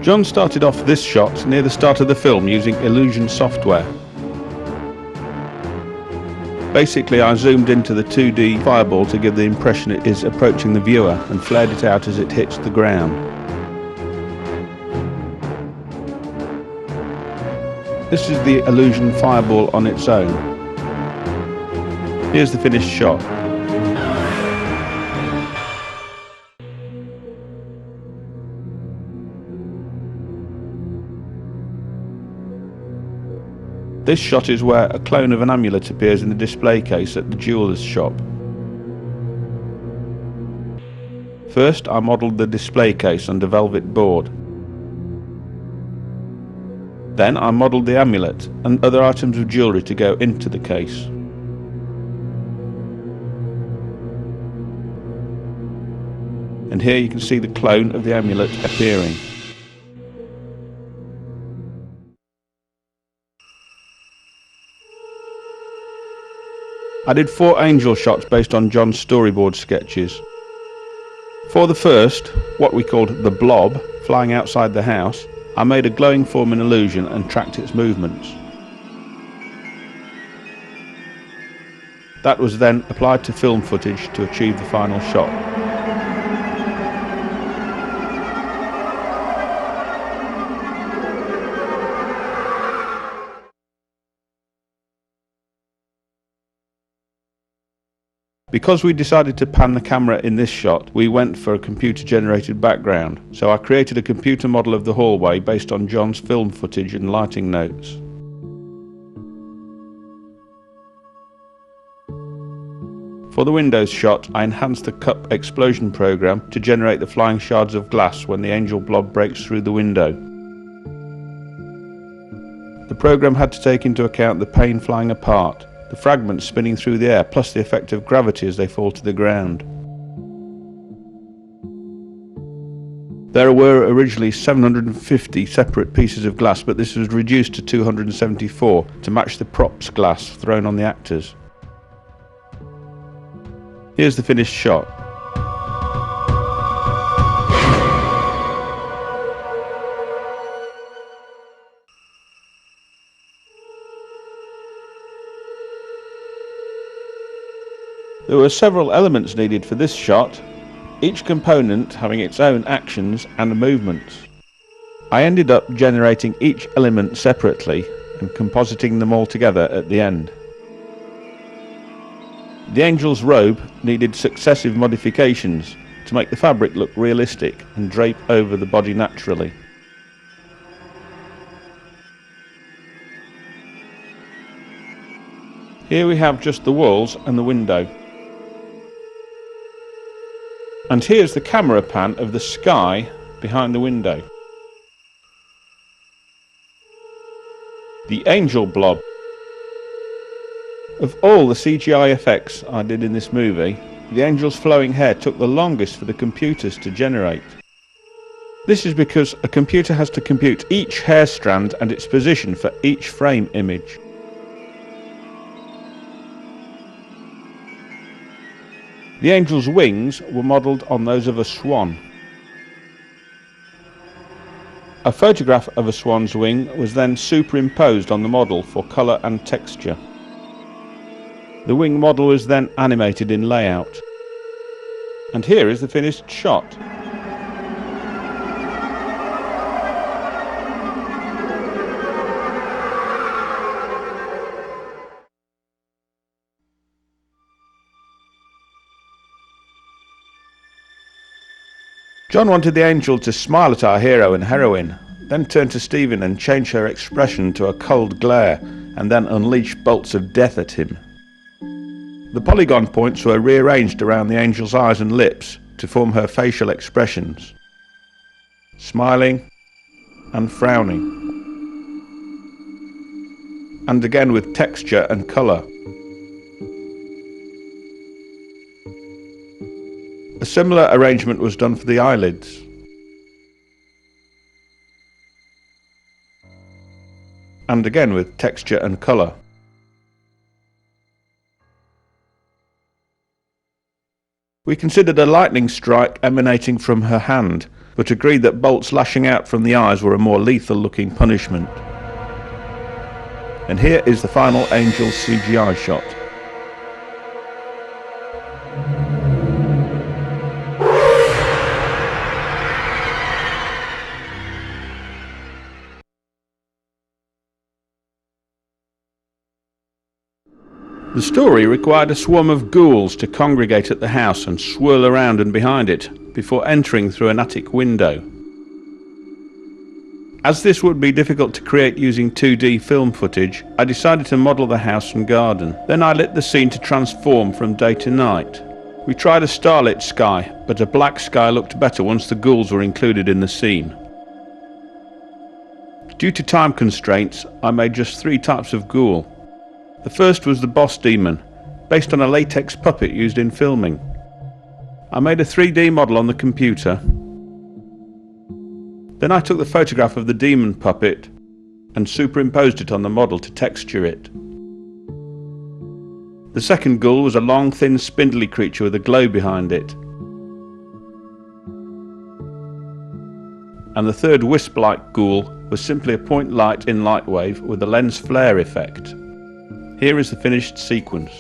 John started off this shot near the start of the film using illusion software. Basically, I zoomed into the 2D fireball to give the impression it is approaching the viewer and flared it out as it hits the ground. This is the illusion fireball on its own. Here's the finished shot. This shot is where a clone of an amulet appears in the display case at the jeweller's shop. First, I modelled the display case under velvet board. Then I modelled the amulet and other items of jewellery to go into the case. And here you can see the clone of the amulet appearing. I did 4 angel shots based on John's storyboard sketches. For the first, what we called the blob, flying outside the house, I made a glowing form in illusion and tracked its movements. That was then applied to film footage to achieve the final shot. Because we decided to pan the camera in this shot, we went for a computer-generated background, so I created a computer model of the hallway based on John's film footage and lighting notes. For the windows shot, I enhanced the cup explosion program to generate the flying shards of glass when the angel blob breaks through the window. The program had to take into account the pane flying apart, the fragments spinning through the air, plus the effect of gravity as they fall to the ground. There were originally 750 separate pieces of glass, but this was reduced to 274 to match the props glass thrown on the actors. Here's the finished shot. There were several elements needed for this shot, each component having its own actions and movements. I ended up generating each element separately and compositing them all together at the end. The angel's robe needed successive modifications to make the fabric look realistic and drape over the body naturally. Here we have just the walls and the window. And here's the camera pan of the sky behind the window. The angel blob. Of all the CGI effects I did in this movie, the angel's flowing hair took the longest for the computers to generate. This is because a computer has to compute each hair strand and its position for each frame image. The angel's wings were modelled on those of a swan. A photograph of a swan's wing was then superimposed on the model for colour and texture. The wing model was then animated in layout. And here is the finished shot. John wanted the angel to smile at our hero and heroine, then turn to Stephen and change her expression to a cold glare, and then unleash bolts of death at him. The polygon points were rearranged around the angel's eyes and lips to form her facial expressions, smiling and frowning, and again with texture and colour. A similar arrangement was done for the eyelids. And again with texture and colour. We considered a lightning strike emanating from her hand, but agreed that bolts lashing out from the eyes were a more lethal looking punishment. And here is the final Angel's CGI shot. The story required a swarm of ghouls to congregate at the house and swirl around and behind it, before entering through an attic window. As this would be difficult to create using 2D film footage, I decided to model the house and garden. Then I lit the scene to transform from day to night. We tried a starlit sky, but a black sky looked better once the ghouls were included in the scene. Due to time constraints, I made just 3 types of ghoul. The first was the boss demon, based on a latex puppet used in filming. I made a 3D model on the computer. Then I took the photograph of the demon puppet and superimposed it on the model to texture it. The second ghoul was a long, thin, spindly creature with a glow behind it. And the third wisp-like ghoul was simply a point light in Lightwave with a lens flare effect. Here is the finished sequence.